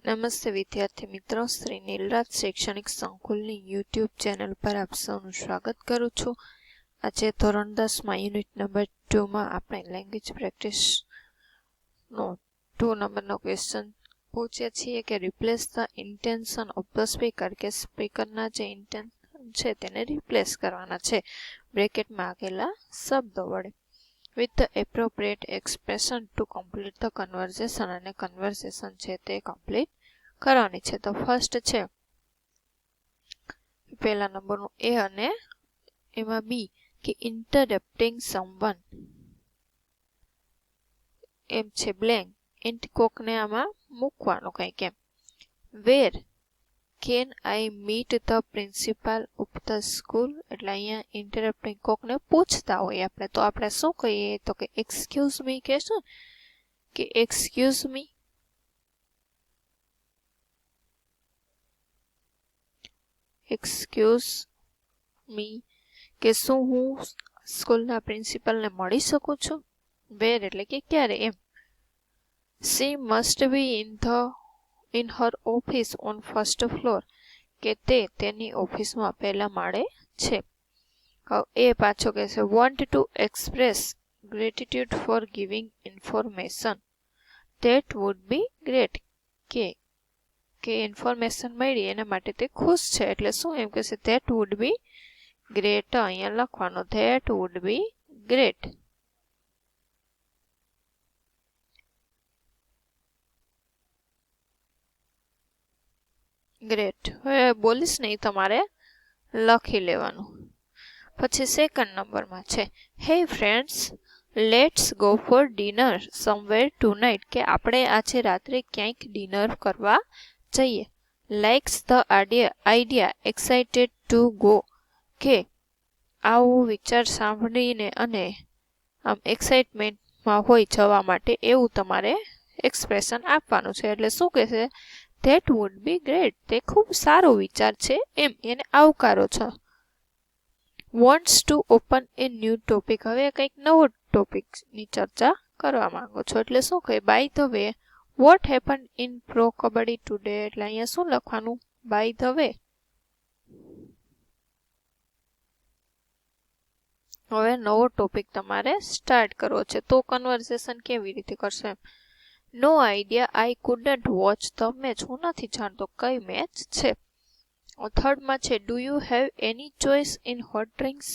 નમસ્તે વિદ્યાર્થી મિત્રો, શ્રી નીલરાજ શૈક્ષણિક સંકુલની યુટ્યુબ ચેનલ પર આપ સૌનું સ્વાગત કરું છું. આજે ધોરણ 10માં યુનિટ નંબર 2માં આપણે લેંગ્વેજ પ્રેક્ટિસનો 2 નંબરનો ક્વેશ્ચન પૂછીએ છીએ કે replace the intention of the speaker, કે સ્પીકરના જે ઇન્ટેન્શન છે તેને રિપ્લેસ કરવાના છે બ્રેકેટમાં આપેલા શબ્દો વડે with the appropriate expression to complete the conversation, અને કન્વર્સેશન છે તે કમ્પ્લીટ કરવાની છે. તો ફર્સ્ટ છે પહેલા નંબરનું એ અને એમાં બી કે ઇન્ટરપ્ટિંગ સમવન એમ છે બ્લેન્ક એન્ટ કોકને આમાં મૂકવાનું કંઈક એમ. Where can I meet the principal of the school, એટલે અહીંયા ઇન્ટરપ્ટિંગ કોકને પૂછતા હોય આપણે, તો આપણે શું કહીએ તો કે એક્સક્યુઝ મી કહેશું કે એક્સક્યુઝ મી. એક્સક્યુઝ મી કે શું હું સ્કૂલના પ્રિન્સિપલને મળી શકું છું. વેર એટલે કે ક્યારે એમ. She must be in her office on first floor, કે તે તેની ઓફિસમાં પહેલા માળે છે. એ પાછો કહે છે want to express gratitude for giving information that would be great, કે ઇન્ફોર્મેશન મળી એના માટે તે ખુશ છે. એટલે શું એમ કહે છે ધેટ વુડ બી ગ્રેટ, અહીંયા લખવાનો that would be great. Great. હવે બોલીશ નહીં, તમારે લખી લેવાનું. પછી સેકન્ડ નંબરમાં છે hey friends let's go for dinner somewhere tonight, કે આપણે આજે રાત્રે ક્યાંક ડિનર કરવા જઈએ. Likes the idea excited to go, કે આવો વિચાર સાંભળીને અને આમ એક્સાઇટમેન્ટમાં હોય જવા માટે એવું તમારે એક્સપ્રેશન આપવાનું છે. એટલે શું કહે છે ધેટ વુડ બી ગ્રેટ, તે ખૂબ સારો વિચાર છે એમ એને આવકારો છો. Wants to open A new topic, હવે કંઈક નવો ટોપિકની ચર્ચા કરવા માંગો છો. એટલે શું કહે by the way what happen in pro Kabaddi today, એટલે અહીંયા શું લખવાનું બાય ધ વે. હવે નવો ટોપિક તમારે સ્ટાર્ટ કરવો છે, તો કન્વર્સેશન કેવી રીતે કરશો એમ. No idea I couldn't watch the match, હું નથી જાણતો કઈ મેચ છે. થર્ડમાં છે do you have any choice in hot drinks,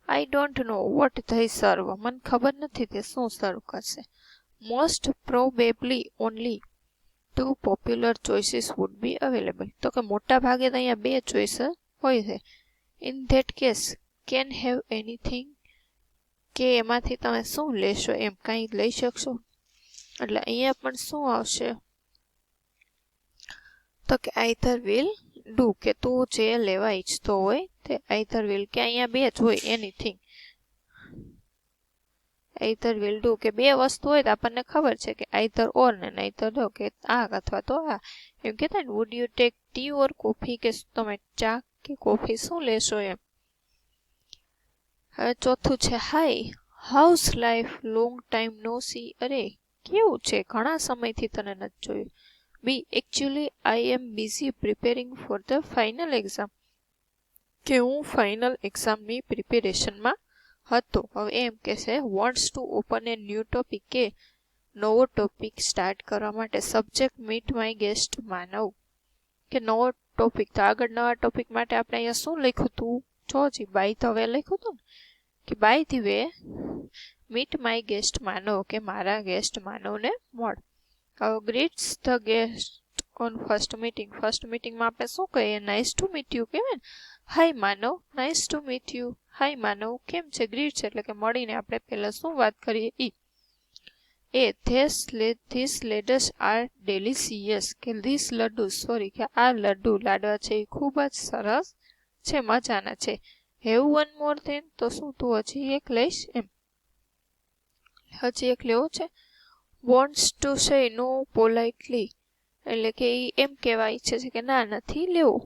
I don't know what they serve, મને ખબર નથી તે શું સર્વ કરશે. Most probably only 2 popular choices would be available, તો કે મોટા ભાગે તો અહીંયા 2 ચોઇસ હોય છે. In that case can have anything, કે એમાંથી તમે શું લેશો એમ, કંઈ લઈ શકશો. એટલે અહીંયા પણ શું આવશે તો કે આઈધર વિલ ડુ, કે તું જે લેવા ઈચ્છતો હોય તે આઈધર વિલ, કે અહીંયા 2 જ હોય એનીથિંગ. આઈધર વિલ ડુ કે 2 વસ્તુ હોય તો આપણને ખબર છે કે આઈધર ઓર ને નહીતર દો, કે આ અથવા તો આ એમ કહેતા ને. Would you take T or coffee, કે તમે ચા કે કોફી શું લેશો એમ. હવે ચોથું છે hi how's life long time no see, અરે કેવું છે ઘણા સમયથી તને નથી જોયું. B actually I am busy preparing for the final exam, કે હું ફાઇનલ એક્ઝામની પ્રિપેરેશનમાં હતો. હવે એમ કે છે wants to open A new topic, કે નવો ટોપિક સ્ટાર્ટ કરવા માટે. Subject meet my guest Manav, કે નવો ટોપિક, તો આગળ નવા ટોપિક માટે આપણે અહીંયા શું લખ્યું હતું જોજી બાય ધ વે લખ્યું હતું ને, કે by the way meet my guest Manav, કે મારા ગેસ્ટ માનવને મળ. હવે greets the guest on first meeting, first મીટિંગમાં આપણે શું કહીએ નાઇસ ટુ મીટ યુ કહેવાય ને. હાય માનવ નાઇસ ટુ મીટ યુ, હાય માનવ કેમ છે, ગ્રીટ છે એટલે કે મળીને આપણે પહેલા શું વાત કરીએ ઈ. એ ધીસ લેડસ આર ડેલિસિયસ, કે ધીસ લડ્ડુ સોરી કે આ લાડવા છે એ ખૂબ જ સરસ છે, મજાના છે. હેવ વન મોર ધેન, તો શું તું હજી એક લઈશ એમ, હજી એક લેવો છે. Wants to say no politely, એટલે કે એ એમ કહેવા ઈચ્છે છે કે ના નથી લેવો.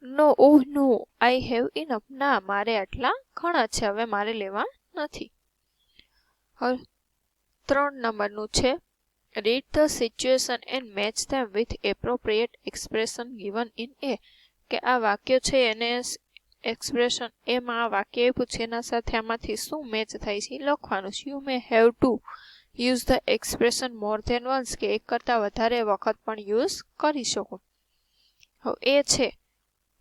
નો ઓહ નો આઈ હેવ ઇનફ, ના મારે આટલા ઘણા છે હવે મારે લેવા નથી. હવે 3 નંબરનું છે Read the situation and match them with appropriate expression given in A. કે આ વાક્ય છે એને એક્સપ્રેશન એમાં આ વાક્ય આપ્યું છે એના સાથે આમાંથી શું મેચ થાય છે એ લખવાનું છે. You may have to use the expression more than once કે એક કરતાં વધારે વખત પણ યુઝ કરી શકો. હવે એ છે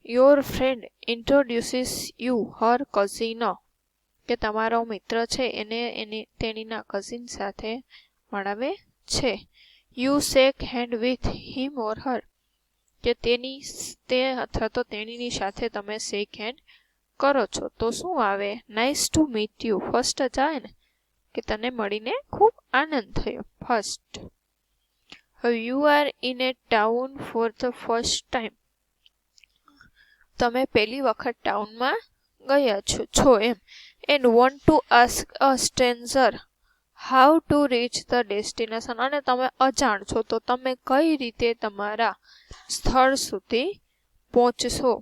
your friend introduces you her cousin કે તમારો મિત્ર છે એને તેણીના કઝિન સાથે મળાવે છે. You shake hand with him or her કે તે અથવા તો તેણીની સાથે તમે શેક હેન્ડ કરો છો તો શું આવે? Nice to meet you. First જાય ને કે તને મળીને ખૂબ આનંદ થયો. ફર્સ્ટ. હવે you are in a town for the first time. તમે પહેલી વખત ટાઉનમાં ગયા છો એમ. And want to ask a stranger how to reach the destination. અને તમે અજાણ છો તો તમે કઈ રીતે તમારા સ્થળ સુધી પહોંચશો.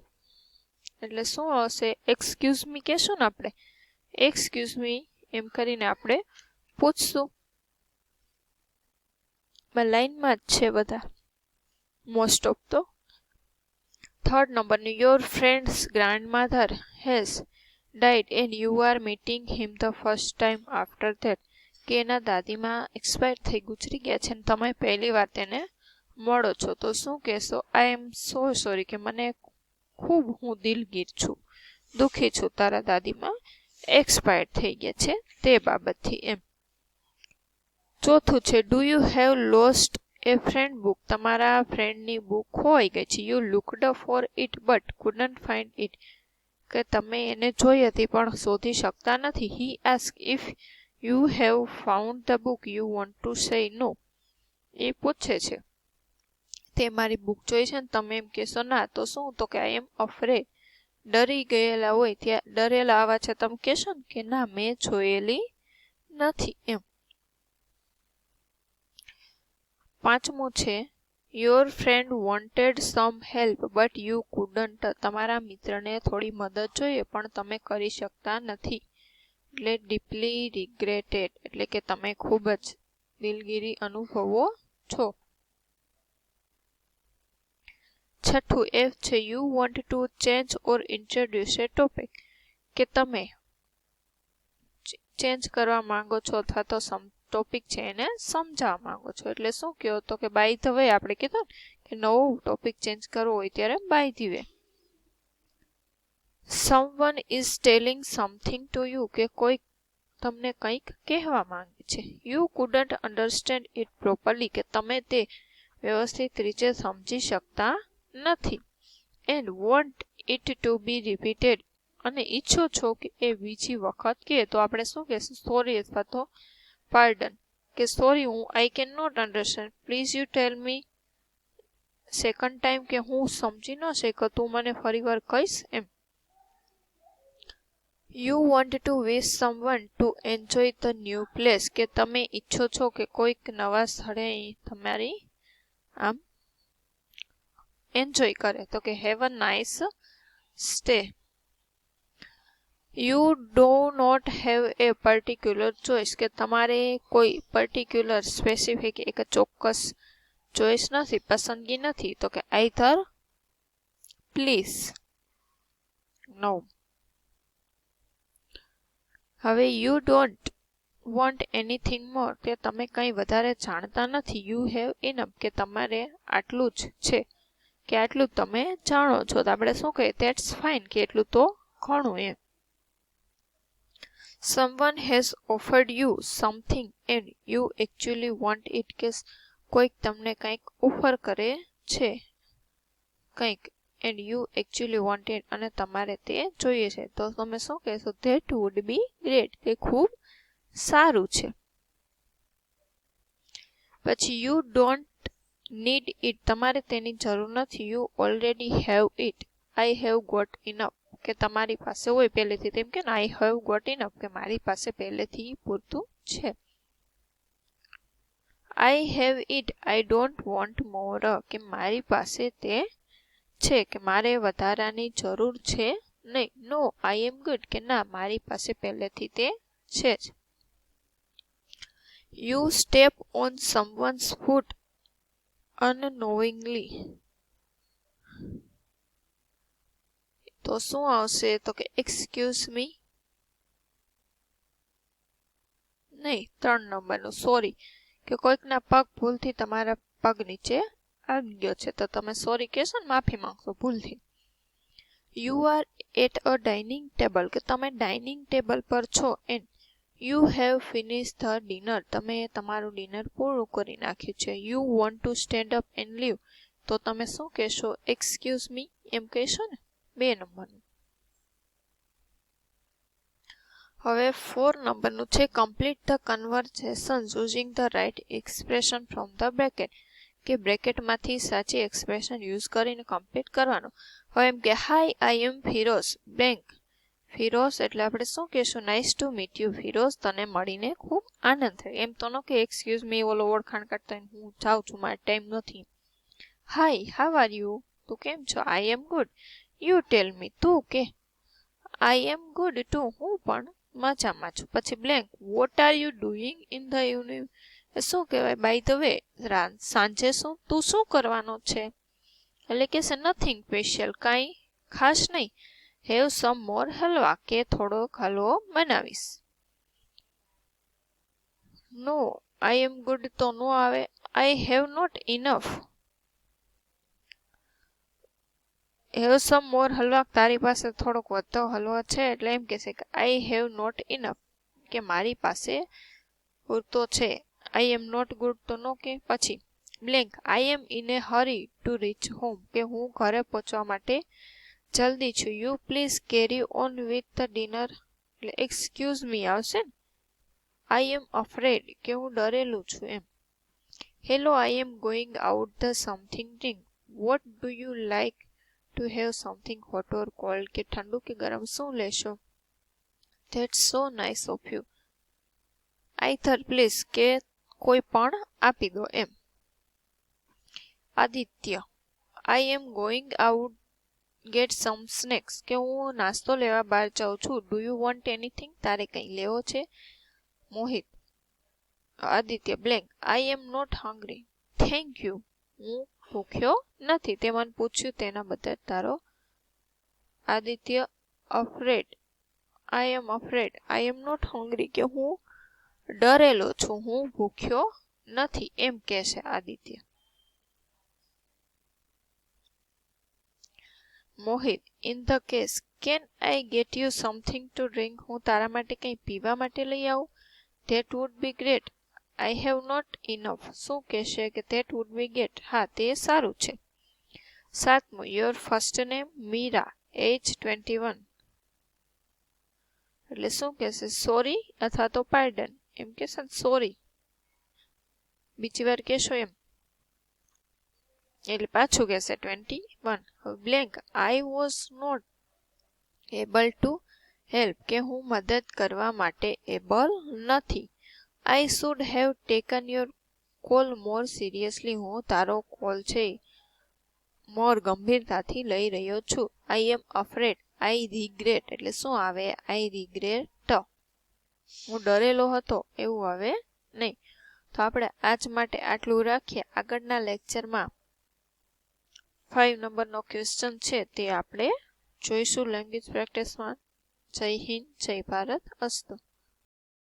એટલે શું હશે? એક્સક્યુઝ મી કહેશું ને આપણે. એક્સક્યુઝ મી એમ કરીને આપણે પૂછશું. લાઈનમાં જ છે બધા મોસ્ટ ઓફ તો. થર્ડ નંબરનું your friends grandmother has died and you are meeting him the first time after that. કે એના દાદીમાં એક્સપાયર થઈ ગુજરી ગયા છે ને તમે પહેલી વાર તેને મળો છો તો શું કહેશો? આઈ એમ સો સોરી કે મને ખૂબ હું દિલગીર છું, દુઃખી છું તારા દાદીમાં એક્સપાયર થઈ ગયા છે તે બાબતથી એમ. ચોથું છે do you have lost a friend book. તમારા ફ્રેન્ડની બુક ખોવાઈ ગઈ છે. You looked for it but couldn't find it. કે તમે એને જોઈ હતી પણ શોધી શકતા નથી. He ask if you have found the book you want to say no. એ પૂછે છે તે મારી બુક જોઈ છે ને તમે એમ કહેશો ના તો શું? તો કે આઈ એમ અફ્રેડ. ડરી ગયેલા હોય ત્યાં ડરેલા આવા છે તમે કહેશો ને કે ના મેં જોયેલી નથી એમ. પાંચમું છે your friend wanted some help but you couldn't. તમારા મિત્રને થોડી મદદ જોઈએ પણ તમે કરી શકતા નથી. એટલે ડીપલી રિગ્રેટેડ એટલે કે તમે ખૂબ જ દિલગીરી અનુભવો છો. છઠ્ઠું એફ છે you want to change or introduce A topic. કે તમે ચેન્જ કરવા માંગો છો અથવા તો ટોપિક છે એને સમજાવવા માંગો છો. એટલે શું કહો તો કે બાય ધ વે આપણે કીધું કે નવો ટોપિક ચેન્જ કરવો હોય ત્યારે by the way. Someone is telling something to you કે કોઈ તમને કંઈક કહેવા માંગે છે. You couldn't understand it properly કે તમે તે વ્યવસ્થિત રીતે સમજી શકતા નથી. And want it to be repeated અને ઈચ્છો છો કે એ બીજી વખત કહે તો આપણે શું કહેશું? સોરી અથવા તો પાર્ડન. કે સોરી હું I can not understand please you tell me second time. કે હું સમજી ન શક્યો તું મને ફરી વાર કહીશ એમ. You want to wish someone to enjoy the new place કે તમે ઈચ્છો છો કે કોઈક નવા સ્થળે તમારી આમ એન્જોય કરે. તો કે have a nice stay. You do not have a particular choice કે તમારે કોઈ પર્ટિક્યુલર સ્પેસિફિક એક ચોક્કસ ચોઇસ નથી, પસંદગી નથી. તો કે આઈધર પ્લીઝ નો. હવે યુ ડોન્ટ વોન્ટ એનીથિંગ મોર કે તમે કંઈ વધારે જાણતા નથી. યુ હેવ ઇનફ કે તમારે આટલું જ છે કે આટલું તમે જાણો છો. તો આપણે શું કહીએ? ધેટ્સ ફાઇન કે એટલું તો ઘણું એમ. Someone has offered you something and you actually want it કે કોઈક તમને કંઈક ઓફર કરે છે કંઈક and you actually want it અને તમારે તે જોઈએ છે. તો તમે શું કહેશો? ધેટ વુડ બી ગ્રેટ કે ખૂબ સારું છે. પછી યુ ડોન્ટ નીડ ઇટ તમારે તેની જરૂર નથી. You already have it. I have got enough કે તમારી પાસે હોય પહેલેથી. તેમ કે આઈ હેવ ગોટ ઇનફ કે મારી પાસે પહેલેથી પૂરતું છે. I have it I don't want more કે મારી પાસે તે છે કે મારે વધારાની જરૂર છે નહીં. નો આઈ એમ ગુડ કે ના મારી પાસે પહેલેથી તે છે જ. You step on સમવન્સ foot unknowingly. તો શું આવશે? તો કે એક્સક્યુઝ મી. નહીં, 3 નંબરનું સોરી, કે કોઈકના પગ ભૂલથી તમારા પગ નીચે આવી ગયો છે તો તમે સોરી કહેશો ને, માફી માંગશો ભૂલથી. You are at a dining table, કે તમે ડાઇનિંગ ટેબલ પર છો. And you have finish the dinner, તમે તમારું ડિનર પૂરું કરી નાખ્યું છે. You want to stand up and leave, તો તમે શું કહેશો? એક્સક્યુઝ મી એમ કહેશો ને. 2 નંબરનું. હવે 4 નંબરનું છે complete the conversation using the right expression from the bracket, કે બ્રેકેટમાંથી સાચી એક્સપ્રેશન યુઝ કરીને કમ્પ્લીટ કરવાનું. હવે એમ કે hi I am Firoz blank. Firoz એટલે આપણે શું કહેશું? Nice to meet you Firoz, તને મળીને ખૂબ આનંદ થયો. એમ તો ન કે એક્સક્યુઝ મી, ઓલો ઓળખાણ કાઢતા હું જાઉં છું, મારે ટાઈમ નથી. હાય હાવ આર યુ, તું કેમ છો? આઈ એમ ગુડ. યુ ટેલ મી, તું કે. આઈ એમ ગુડ ટુ, હું પણ મજામાં છું. પછી blank what are you doing in the evening, શું કહેવાય? બાય ધ વે, સાંજે તું શું કરવાનો છે? એટલે કે છે નથિંગ સ્પેશિયલ, કાંઈ ખાસ નહીં. હેવ સમ મોર હલવા, કે થોડોક હલવો બનાવીશ. નો આઈ એમ ગુડ તો નો આવે. I have not enough. Have some more halwa, તારી પાસે થોડોક વધતો હલવો છે. એટલે એમ કહેશે કે આઈ હેવ નોટ ઇનફ, કે મારી પાસે પૂરતો છે. આઈ એમ નોટ ગુડ તો નો કે. પછી blank I am in a hurry to reach home, કે હું ઘરે પહોંચવા માટે જલ્દી છું. You please carry on with the dinner, એટલે એક્સક્યુઝ મી આવશે ને. આઈ એમ અફ્રેડ, કે હું ડરેલું છું એમ. Hello I am going out the something drink. What do you like to have something hot or cold, કે ઠંડુ કે ગરમ શું લેશો? That's so nice of you. Either please, કે કોઈ પણ આપી દો એમ. Aditya I am going out get some snacks, કે હું નાસ્તો લેવા બહાર જાઉં છું. ડુ યુ વોન્ટ એનીથિંગ, તારે કંઈ લેવો છે? Mohit Aditya blank I am not hungry. Thank you, હું ભૂખ્યો નથી. તે મને પૂછ્યું તેના બદલ તારો. Aditya afraid I am afraid I am not hungry, કે હું ડરેલો છું, હું ભૂખ્યો નથી એમ કહેશે Aditya. Mohit in the case can I get you something to drink, હું તારા માટે કંઈ પીવા માટે લઈ આવું? That would be great. I have not enough, શું કહેશે? કે ધેટ વુડ બી ગ્રેટ, હા તે સારું છે. 7મું યોર ફર્સ્ટ નેમ મીરા, એજ 21, એટલે શું કહેશે? સોરી અથવા તો પાર્ડન એમ કહેશે ને. સોરી બીજી વાર કહેશો એમ, એટલે પાછું કહેશે 21. Blank I was not able to help, કે હું મદદ કરવા માટે એબલ નથી. I should have taken your call more seriously, હું તારો કોલ છે મોર ગંભીરતાથી લઈ રહ્યો છું. આઈ એમ અફ્રેડ આઈ રિગ્રેટ, એટલે શું આવે? આઈ રિગ્રેટ, હું ડરેલો હતો એવું આવે નહીં. તો આપણે આજ માટે આટલું રાખીએ. આગળના લેક્ચરમાં 5 નંબરનો ક્વેશ્ચન છે તે આપણે જોઈશું લેંગ્વેજ પ્રેક્ટિસમાં. જય હિન્દ, જય ભારત, અસ્તુ.